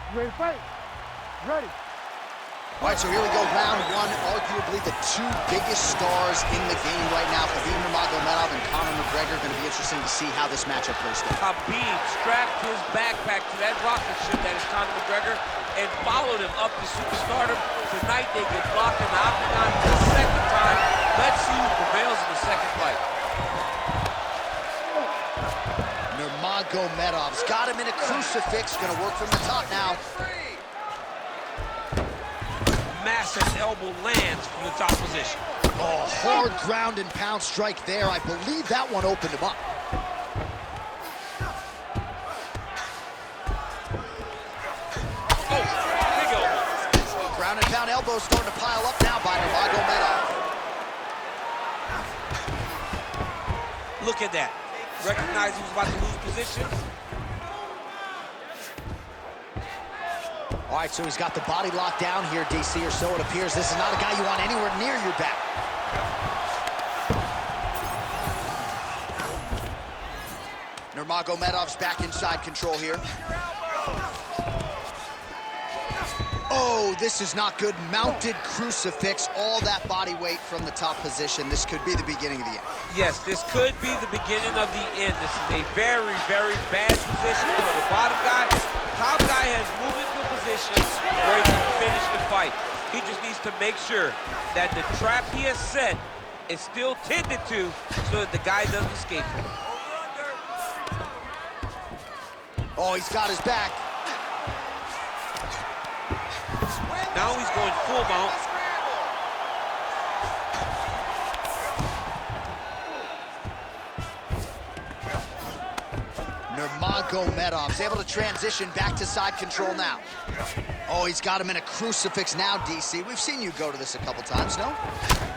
You ready to fight? Ready. All right, so here we go, round one. Arguably the two biggest stars in the game right now, Habiib and Conor McGregor. Going to be interesting to see how this matchup plays out. Habiib strapped his backpack to that rocket ship that is Conor McGregor and followed him up to superstardom. Tonight they get blocked in the octagon for the second time. Let's see who prevails in the second fight. Nurmagomedov's got him in a crucifix. Going to work from the top now. Massive elbow lands from the top position. Oh, hard ground and pound strike there. I believe that one opened him up. Oh, big elbow. Ground and pound elbow starting to pile up now by Nurmagomedov. Look at that. Recognized he was about to lose position. All right, so he's got the body locked down here, DC, or so it appears. This is not a guy you want anywhere near your back. Nurmagomedov's back inside control here. Oh, this is not good. Mounted crucifix, all that body weight from the top position. This could be the beginning of the end. Yes, this could be the beginning of the end. This is a very, very bad position for the bottom guy. Top guy has moved into a position where he can finish the fight. He just needs to make sure that the trap he has set is still tended to so that the guy doesn't escape from it. Oh, he's got his back. Now he's going full mount. Nurmagomedov's able to transition back to side control now. Oh, he's got him in a crucifix now, DC. We've seen you go to this a couple times, no?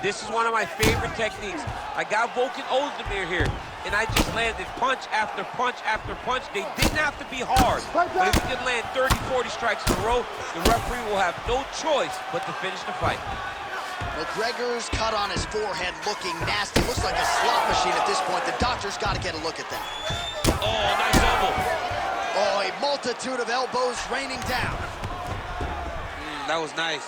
This is one of my favorite techniques. I got Volkan Ozdemir here, and I just landed punch after punch after punch. They didn't have to be hard, but if you can land 30, 40 strikes in a row, the referee will have no choice but to finish the fight. McGregor's cut on his forehead looking nasty. Looks like a slot machine at this point. The doctor's got to get a look at that. Oh, nice elbow. Oh, a multitude of elbows raining down. That was nice.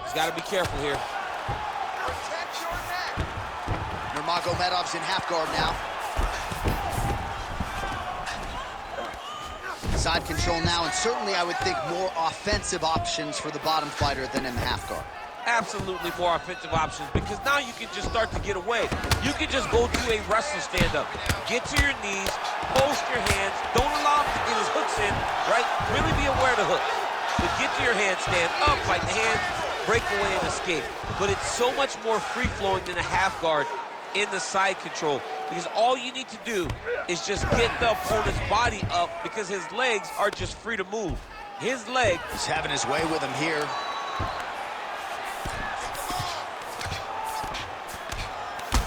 He's got to be careful here. Nurmagomedov's in half guard now. Side control now, and certainly I would think more offensive options for the bottom fighter than in the half guard. Absolutely more offensive options, because now you can just start to get away. You can just go to a wrestling stand-up. Get to your knees, post your hands, don't allow him to get his hooks in, right? Really be aware of the hooks. But get to your hands, stand up, fight the hands, break away and escape. But it's so much more free-flowing than a half guard in the side control, because all you need to do is just get the opponent's body up, because his legs are just free to move. His leg... He's having his way with him here.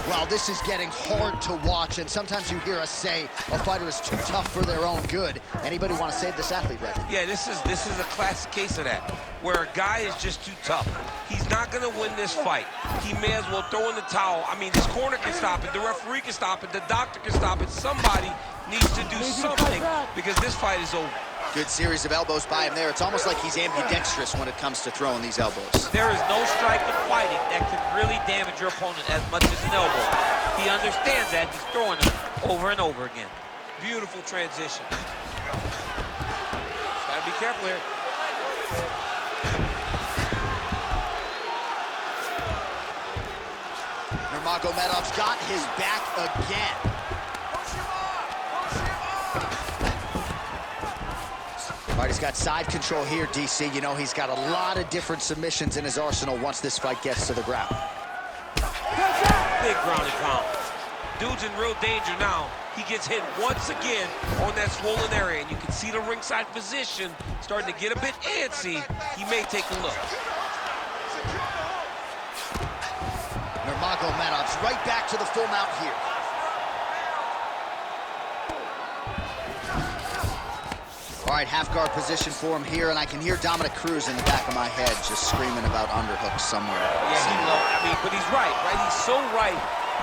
Well, this is getting hard to watch, and sometimes you hear us say a fighter is too tough for their own good. Anybody want to save this athlete right now? Yeah, this is a classic case of that, where a guy is just too tough. He's not going to win this fight. He may as well throw in the towel. I mean, this corner can stop it, the referee can stop it, the doctor can stop it. Somebody needs to do something, because this fight is over. Good series of elbows by him there. It's almost like he's ambidextrous when it comes to throwing these elbows. There is no strike in fighting that can really damage your opponent as much as an elbow. He understands that. He's throwing them over and over again. Beautiful transition. Gotta be careful here. Nurmagomedov's got his back again. All right, he's got side control here, DC. You know, he's got a lot of different submissions in his arsenal once this fight gets to the ground. Big ground and pound. Dude's in real danger now. He gets hit once again on that swollen area, and you can see the ringside physician starting to get a bit antsy. He may take a look. Nurmagomedov's right back to the full mount here. All right, half guard position for him here, and I can hear Dominic Cruz in the back of my head just screaming about underhooks somewhere. Yeah, but he's right? He's so right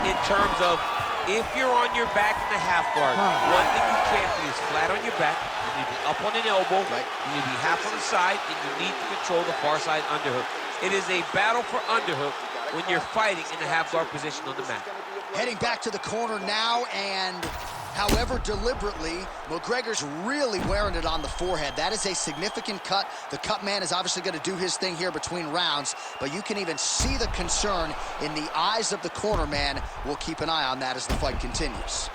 in terms of if you're on your back in the half guard, one thing you can't be is flat on your back. You need to be up on an elbow. Right. You need to be half on the side, and you need to control the far side underhook. It is a battle for underhook when you're fighting in the half guard position on the mat. Heading back to the corner now, and however deliberately, McGregor's really wearing it on the forehead. That is a significant cut. The cut man is obviously going to do his thing here between rounds, but you can even see the concern in the eyes of the corner man. We'll keep an eye on that as the fight continues.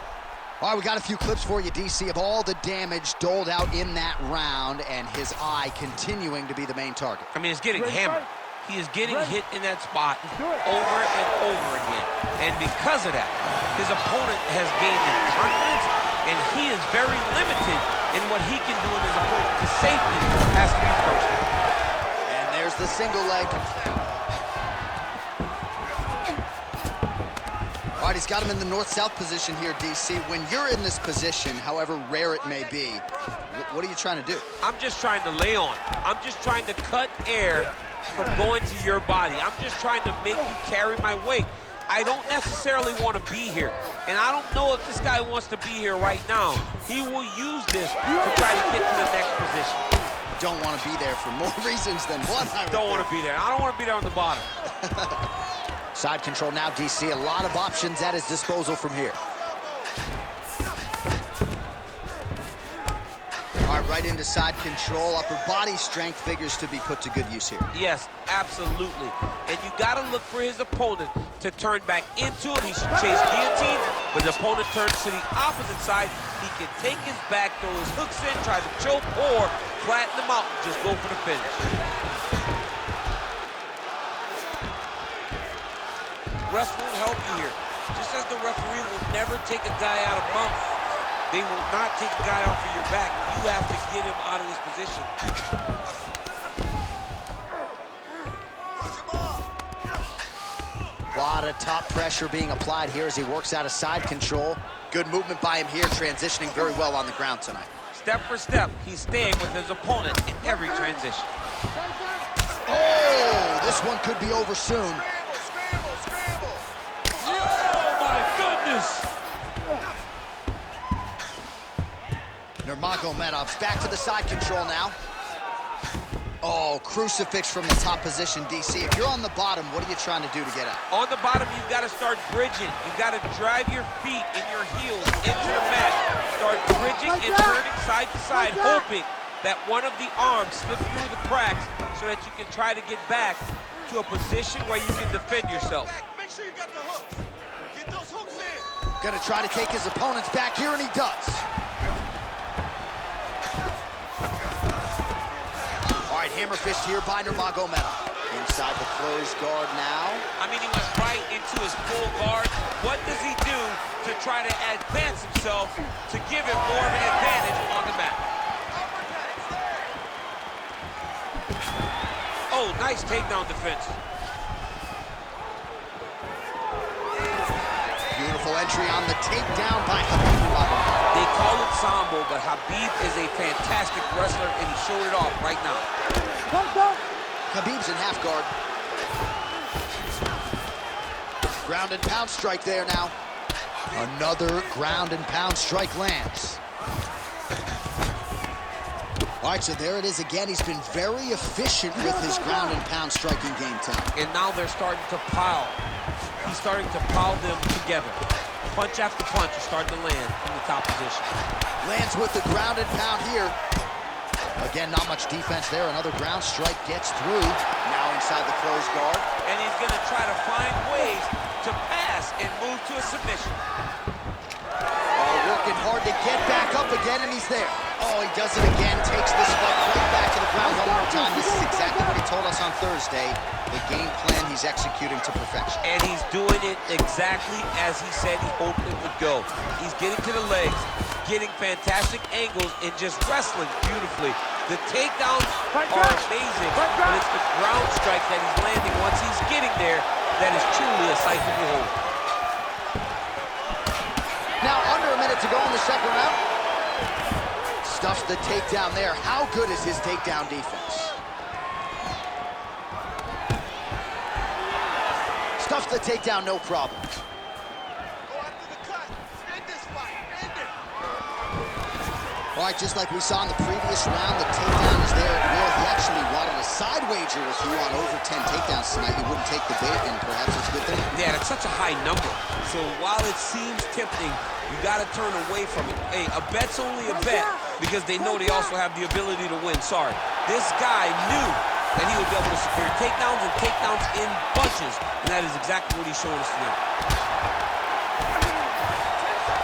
All right, we got a few clips for you, DC, of all the damage doled out in that round, and his eye continuing to be the main target. I mean, it's getting hammered. He is getting hit in that spot over and over again. And because of that, his opponent has gained in confidence, and he is very limited in what he can do in his opponent. The safety has to be first. And there's the single leg. All right, he's got him in the north-south position here, DC. When you're in this position, however rare it may be, what are you trying to do? I'm just trying to lay on. I'm just trying to cut air from going to your body. I'm just trying to make you carry my weight. I don't necessarily want to be here. And I don't know if this guy wants to be here right now. He will use this to try to get to the next position. Don't want to be there for more reasons than one. Don't want to be there. I don't want to be there on the bottom. Side control now, DC. A lot of options at his disposal from here. All right, right into side control. Upper body strength figures to be put to good use here. Yes, absolutely. And you got to look for his opponent to turn back into it. He should chase guillotine, but the opponent turns to the opposite side. He can take his back, throw his hooks in, try to choke, or flatten him out and just go for the finish. Refs won't help you here. Just as the referee will never take a guy out of mount, they will not take a guy off of your back. You have to get him out of this position. A lot of top pressure being applied here as he works out of side control. Good movement by him here, transitioning very well on the ground tonight. Step for step, he's staying with his opponent in every transition. Oh, this one could be over soon. Oh, my goodness! Nurmagomedov's back to the side control now. Oh, crucifix from the top position, DC. If you're on the bottom, what are you trying to do to get out? On the bottom, you've got to start bridging. You've got to drive your feet and your heels into the mat. Start bridging and turning side to side, hoping that one of the arms slips through the cracks so that you can try to get back to a position where you can defend yourself. Make sure you got the hooks. Get those hooks in. Gonna try to take his opponents back here, and he does. All right, hammer fist here by Nurmagomedov. Inside the closed guard now. I mean, he went right into his full guard. What does he do to try to advance himself to give him more of an advantage on the mat? Oh, nice takedown defense. Beautiful entry on the takedown by Habib. They call it Sambo, but Habib is a fantastic wrestler, and he showed it off right now. Habib's in half guard. Ground and pound strike there now. Another ground and pound strike lands. All right, so there it is again. He's been very efficient with his ground and pound striking game tonight. And now they're starting to pile. He's starting to pile them together. Punch after punch is starting to land in the top position. Lands with the ground and pound here. Again, not much defense there. Another ground strike gets through. Now inside the closed guard. And he's going to try to find ways to pass and move to a submission. Oh, working hard to get back up again, and he's there. Oh, he does it again. Takes this fight right back to the ground one more time. This is exactly what he told us on Thursday. The game plan he's executing to perfection. And he's doing it exactly as he said he hoped it would go. He's getting to the legs, getting fantastic angles, and just wrestling beautifully. The takedowns are amazing, but it's the ground strikes that he's landing once he's getting there that is truly a sight to behold. Now under a minute to go in the second round. Stuffs the takedown there. How good is his takedown defense? Stuffs the takedown, no problem. All right, just like we saw in the previous round, the takedown is there at will. He actually wanted a side wager with you on over 10 takedowns tonight. You wouldn't take the bait, and perhaps it's a good thing. Yeah, that's such a high number. So while it seems tempting, you got to turn away from it. Hey, a bet's only a bet because they know they also have the ability to win. Sorry. This guy knew that he would be able to secure takedowns and takedowns in bunches, and that is exactly what he's showing us today.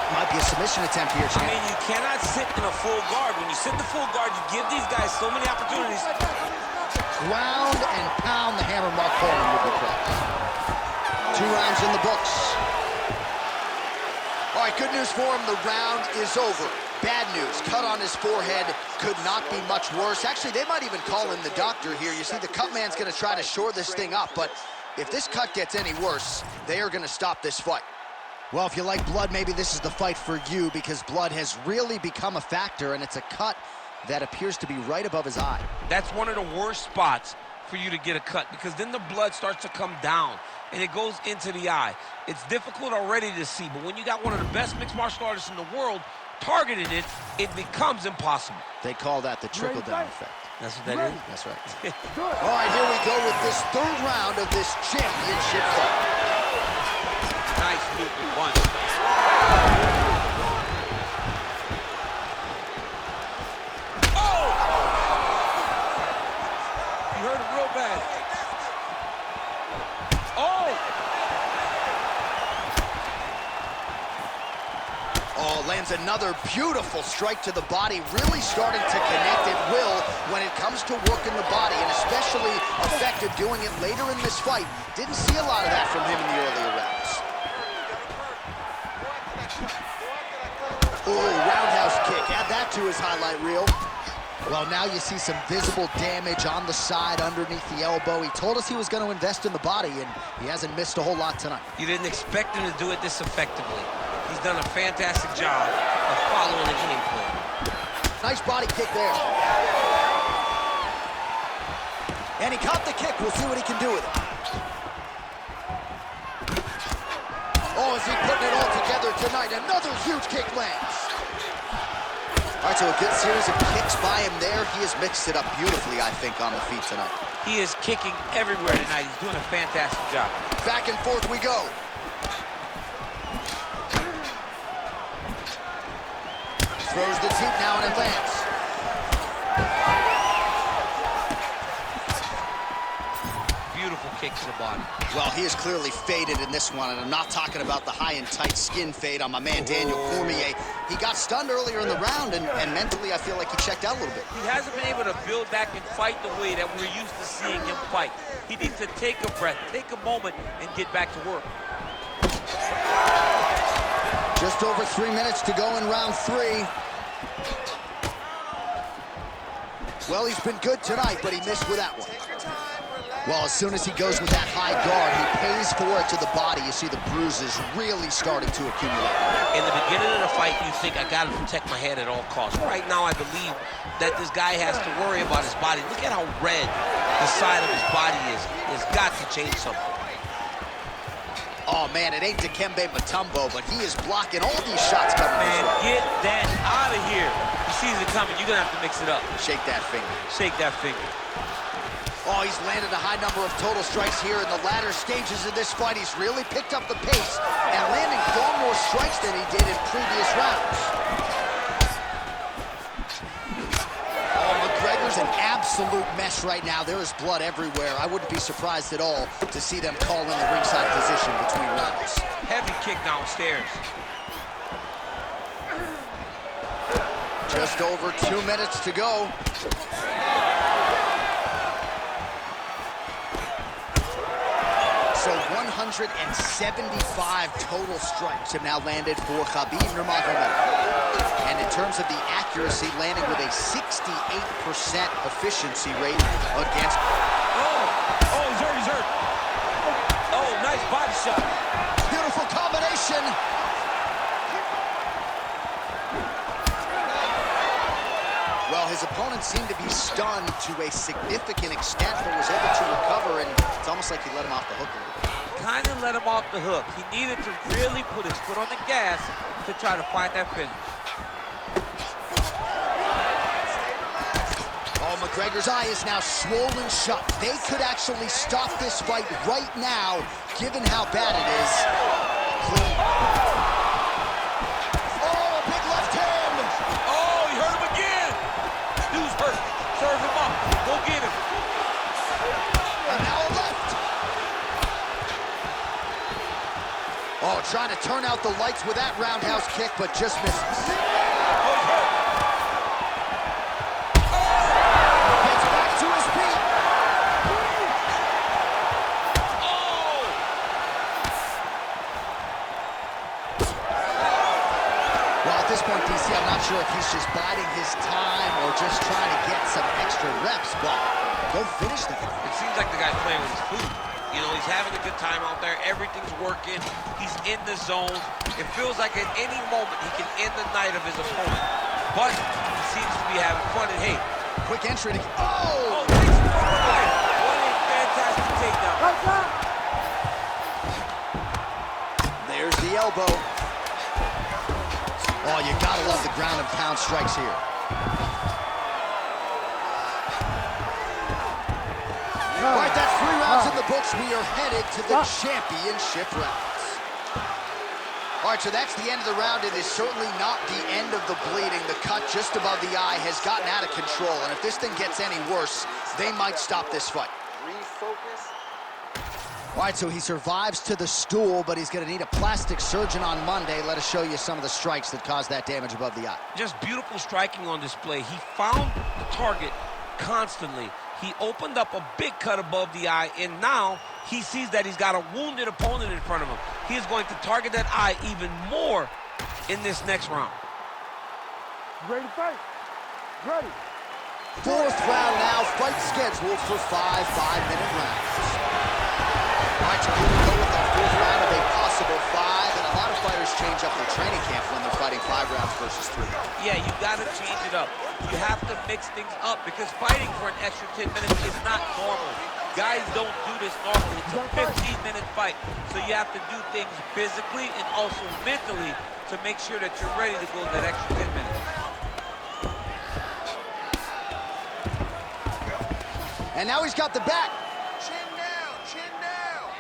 Might be a submission attempt here, champ. I mean, you cannot sit in a full guard. When you sit in the full guard, you give these guys so many opportunities. Ground and pound the hammer. Mark Coleman would be proud. 2 rounds in the books. All right, good news for him. The round is over. Bad news. Cut on his forehead. Could not be much worse. Actually, they might even call in the doctor here. You see, the cut man's going to try to shore this thing up, but if this cut gets any worse, they are going to stop this fight. Well, if you like blood, maybe this is the fight for you because blood has really become a factor, and it's a cut that appears to be right above his eye. That's one of the worst spots for you to get a cut because then the blood starts to come down and it goes into the eye. It's difficult already to see, but when you got one of the best mixed martial artists in the world targeting it, it becomes impossible. They call that the trickle-down effect. That's what that is? That's right. All right, here we go with this 3rd round of this championship fight. Nice movement, one. Oh! You heard it real bad. Oh! Oh, lands another beautiful strike to the body, really starting to connect at will when it comes to working the body, and especially effective doing it later in this fight. Didn't see a lot of that from him in the earlier rounds. Oh, roundhouse kick. Add that to his highlight reel. Well, now you see some visible damage on the side underneath the elbow. He told us he was going to invest in the body, and he hasn't missed a whole lot tonight. You didn't expect him to do it this effectively. He's done a fantastic job of following the game plan. Nice body kick there. And he caught the kick. We'll see what he can do with it. Oh, is he putting it all together tonight? Another huge kick lands. All right, so a good series of kicks by him there. He has mixed it up beautifully, I think, on the feet tonight. He is kicking everywhere tonight. He's doing a fantastic job. Back and forth we go. Throws the teep now and it lands. Beautiful kick to the body. Well, he is clearly faded in this one, and I'm not talking about the high and tight skin fade on my man Daniel Cormier. He got stunned earlier in the round, and mentally I feel like he checked out a little bit. He hasn't been able to build back and fight the way that we're used to seeing him fight. He needs to take a breath, take a moment, and get back to work. Just over 3 minutes to go in round 3. Well, he's been good tonight, but he missed with that one. Well, as soon as he goes with that high guard, he pays for it to the body. You see the bruises really starting to accumulate. In the beginning of the fight, you think, I got to protect my head at all costs. Right now, I believe that this guy has to worry about his body. Look at how red the side of his body is. He's got to change something. Oh, man, it ain't Dikembe Mutombo, but he is blocking all these shots coming his way. Get that out of here. He sees it coming. You're going to have to mix it up. Shake that finger. Shake that finger. Oh, he's landed a high number of total strikes here in the latter stages of this fight. He's really picked up the pace and landing far more strikes than he did in previous rounds. Oh, McGregor's an absolute mess right now. There is blood everywhere. I wouldn't be surprised at all to see them call in the ringside position between rounds. Heavy kick downstairs. Just over 2 minutes to go. So 175 total strikes have now landed for Khabib Nurmagomedov. And in terms of the accuracy, landing with a 68% efficiency rate against... Oh, he's hurt, he's hurt. Oh, nice body shot. Beautiful combination. Well, his opponent seemed to be stunned to a significant extent, but was able to recover, and it's almost like he let him off the hook a little bit. Kind of let him off the hook. He needed to really put his foot on the gas to try to find that finish. McGregor's eye is now swollen shut. They could actually stop this fight right now, given how bad it is. Clean. Oh, a big left hand! Oh, he hurt him again! Dude's hurt. Serve him up. Go get him. And now a left. Oh, trying to turn out the lights with that roundhouse kick, but just misses. Oh, he's hurt. Gets back to his feet. Oh! Well, at this point, DC, I'm not sure if he's just biding his time or just trying to get some extra reps, but go finish the fight. It seems like the guy's playing with his food. You know, he's having a good time out there. Everything's working. He's in the zone. It feels like at any moment he can end the night of his opponent. But he seems to be having fun. And hey, Quick entry to... oh, Oh! takes him from behind. What a fantastic takedown. There's the elbow. Oh, you gotta love the ground and pound strikes here. All right, that's 3 rounds in the books. We are headed to the championship rounds. All right, so that's the end of the round. It is certainly not the end of the bleeding. The cut just above the eye has gotten out of control, and if this thing gets any worse, they might stop this fight. Refocus. All right, so he survives to the stool, but he's going to need a plastic surgeon on Monday. Let us show you some of the strikes that caused that damage above the eye. Just beautiful striking on display. He found the target constantly. He opened up a big cut above the eye, and now he sees that he's got a wounded opponent in front of him. He is going to target that eye even more in this next round. Ready to fight? Ready. 4th round now, fight scheduled for 5 5-minute rounds. All right, so here we go with our 4th round of a possible 5, and a lot of fighters change up their training camp when they're fighting 5 rounds versus 3. Yeah, you got to change it up. You have to mix things up because fighting for an extra 10 minutes is not normal. Guys don't do this normally. It's a 15-minute fight, so you have to do things physically and also mentally to make sure that you're ready to go that extra 10 minutes. And now he's got the back. Chin down, chin down.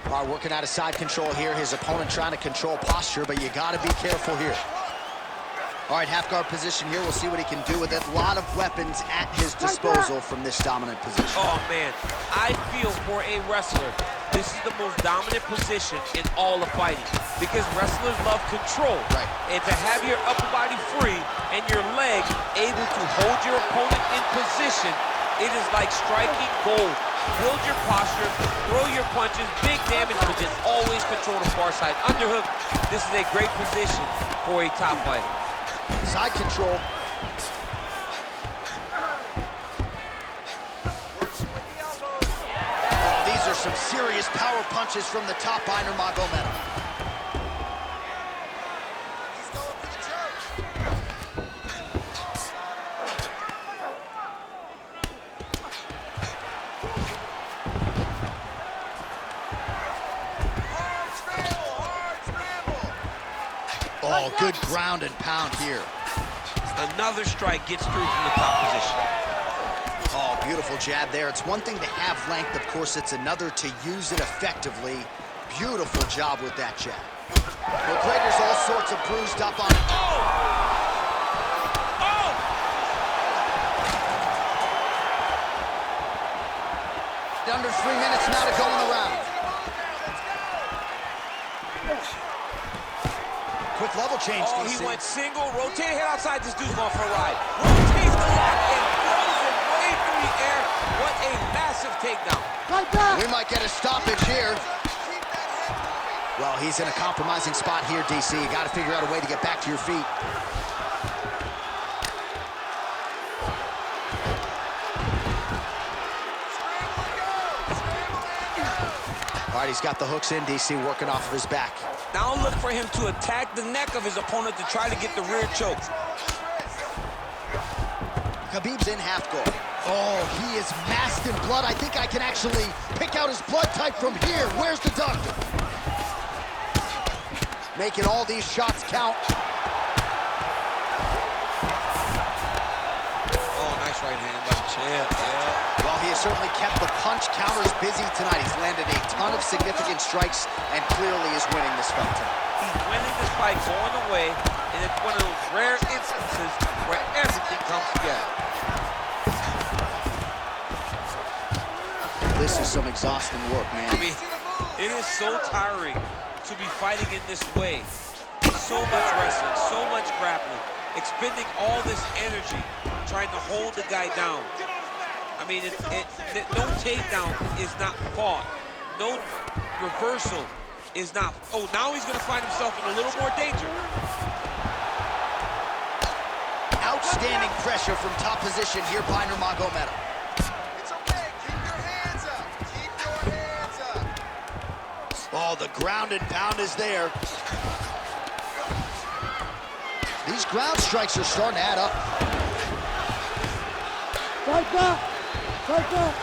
All right, working out of side control here. His opponent trying to control posture, but you got to be careful here. All right, half guard position here. We'll see what he can do with it. A lot of weapons at his disposal from this dominant position. Oh, man. I feel for a wrestler, this is the most dominant position in all of fighting because wrestlers love control. Right. And to have your upper body free and your leg able to hold your opponent in position, it is like striking gold. Build your posture, throw your punches, big damage, but just always control the far side. Underhook, this is a great position for a top fighter. Side control. Oh, these are some serious power punches from the top by Nurmagomedov. He's going for the choke. Hard scramble. Oh, good ground and pound here. Another strike gets through from the top position. Oh, beautiful jab there. It's one thing to have length, of course, it's another to use it effectively. Beautiful job with that jab. McGregor's all sorts of bruised up on it. Under 3 minutes now to go in the round. Quick level change, Oh, DC. he went single, rotate head outside. This dude's going for a ride. Rotates the lock and throws it way through the air. What a massive takedown. Right back. We might get a stoppage here. Well, he's in a compromising spot here, DC. You got to figure out a way to get back to your feet. All right, he's got the hooks in, DC, working off of his back. Now look for him to attack the neck of his opponent to try to get the rear choke. Khabib's in half guard. Oh, he is masked in blood. I think I can actually pick out his blood type from here. Where's the duck? Making all these shots count. right hand by the champ, yeah. Well, he has certainly kept the punch counters busy tonight. He's landed a ton of significant strikes and clearly is winning this fight tonight. He's winning this fight going away, and it's one of those rare instances where everything comes together. This is some exhausting work, man. I mean, it is so tiring to be fighting in this way. So much wrestling, so much grappling, expending all this energy trying to hold the guy down. I mean, no takedown is not fought. No reversal is not. Oh, now he's going to find himself in a little more danger. Outstanding pressure from top position here by Nurmagomedov. It's okay. Keep your hands up. Keep your hands up. Oh, the ground and pound is there. These ground strikes are starting to add up. Fight back! Fight back!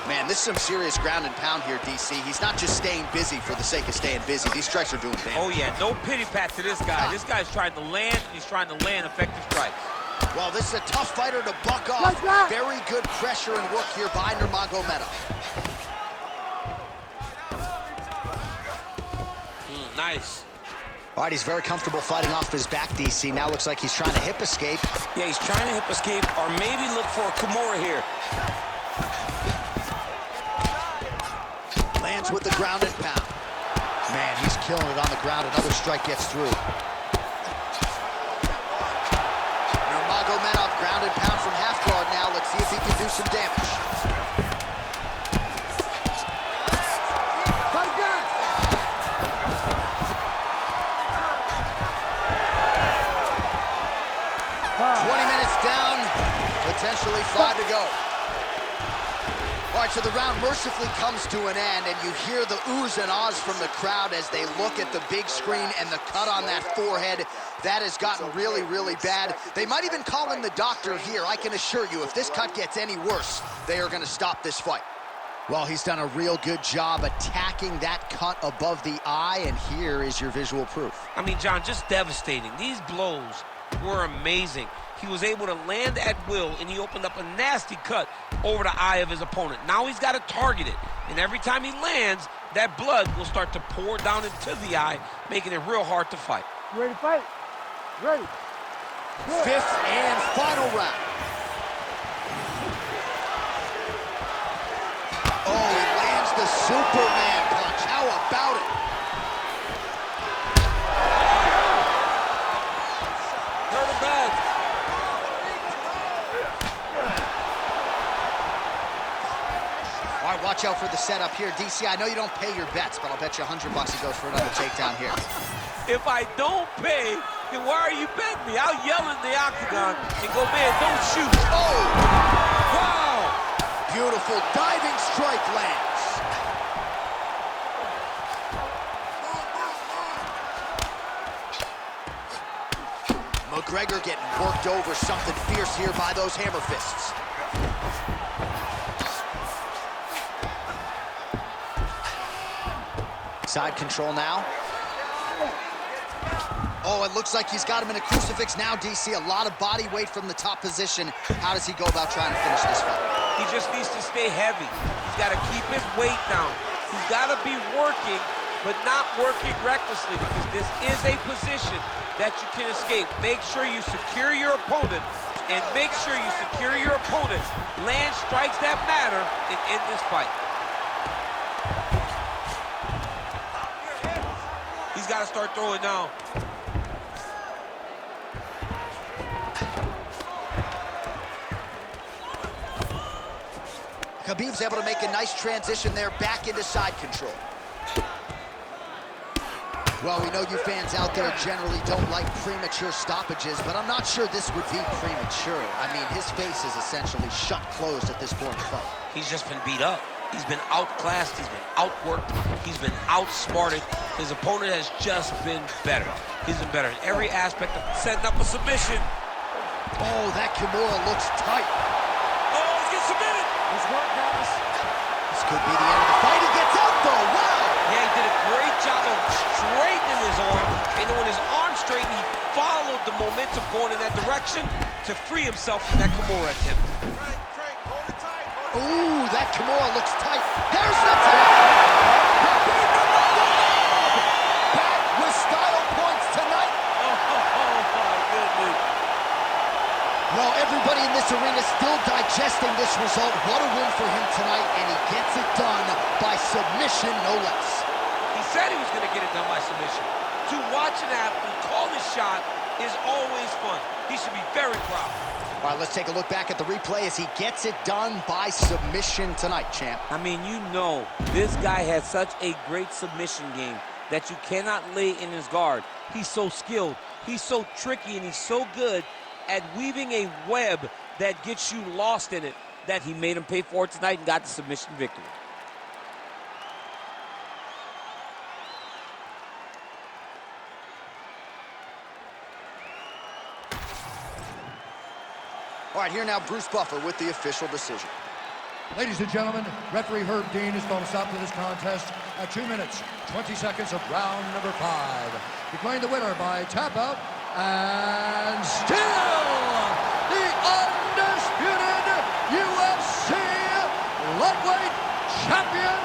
Man, this is some serious ground and pound here, DC. He's not just staying busy for the sake of staying busy. These strikes are doing damage. Oh, yeah, no pity pat to this guy. This guy's trying to land, and he's trying to land effective strikes. Well, this is a tough fighter to buck off. Very good pressure and work here by Nurmagomedov. Nice. All right, he's very comfortable fighting off his back, DC. Now looks like he's trying to hip escape. Yeah, he's trying to hip escape or maybe look for a Kimura here. Lands with the ground and pound. Man, he's killing it on the ground. Another strike gets through. Nurmagomedov ground and pound from half guard now. Let's see if he can do some damage. Fight back! 20 minutes down, potentially 5 to go. All right, so the round mercifully comes to an end, and you hear the oohs and ahs from the crowd as they look at the big screen and the cut on that forehead. That has gotten really, really bad. They might even call in the doctor here. I can assure you, if this cut gets any worse, they are going to stop this fight. Well, he's done a real good job attacking that cut above the eye, and here is your visual proof. I mean, John, just devastating. These blows were amazing. He was able to land at will, and he opened up a nasty cut over the eye of his opponent. Now he's got to target it, and every time he lands, that blood will start to pour down into the eye, making it real hard to fight. You ready to fight? Ready. Good. Fifth and final round. Oh, he lands the Superman punch. How about it? Hurt him bad. All right, watch out for the setup here. DC, I know you don't pay your bets, but I'll bet you $100 he goes for another takedown here. If I don't pay, then why are you betting me? I'll yell in the octagon and go, man, don't shoot. Oh! Wow! Beautiful diving strike lands. McGregor getting worked over, something fierce here by those hammer fists. Side control now. Oh, it looks like he's got him in a crucifix now, DC. A lot of body weight from the top position. How does he go about trying to finish this fight? He just needs to stay heavy. He's got to keep his weight down. He's got to be working, but not working recklessly, because this is a position that you can escape. Make sure you secure your opponent, and make sure you secure your opponent. Land strikes that matter and end this fight. He's got to start throwing now. Khabib's able to make a nice transition there back into side control. Well, we know you fans out there generally don't like premature stoppages, but I'm not sure this would be premature. I mean, his face is essentially shut closed at this point in the fight. He's just been beat up. He's been outclassed. He's been outworked. He's been outsmarted. His opponent has just been better. He's been better in every aspect of setting up a submission. Oh, that Kimura looks tight. Oh, he's getting submitted. Let's work, guys. This could be the end of the fight. He gets out, though. Wow! Yeah, he did a great job of straightening his arm. And when his arm straightened, he followed the momentum going in that direction to free himself from that Kimura attempt. Frank, hold it tight. Hold it tight. Ooh, that Kimura looks tight. There's the tap! Back with style points tonight. Oh, my goodness. Well, everybody in this arena still digesting this result. What a win for him tonight, and he gets it done by submission, no less. He said he was going to get it done by submission. To watch an athlete call his shot is always fun. He should be very proud. All right, let's take a look back at the replay as he gets it done by submission tonight, champ. I mean, you know, this guy has such a great submission game that you cannot lay in his guard. He's so skilled, he's so tricky, and he's so good at weaving a web that gets you lost in it that he made him pay for it tonight and got the submission victory. All right, here now Bruce Buffer with the official decision. Ladies and gentlemen, referee Herb Dean is going to stop to this contest at 2 minutes, 20 seconds of round number 5. Declaring the winner by tap out, and still the undisputed UFC lightweight champion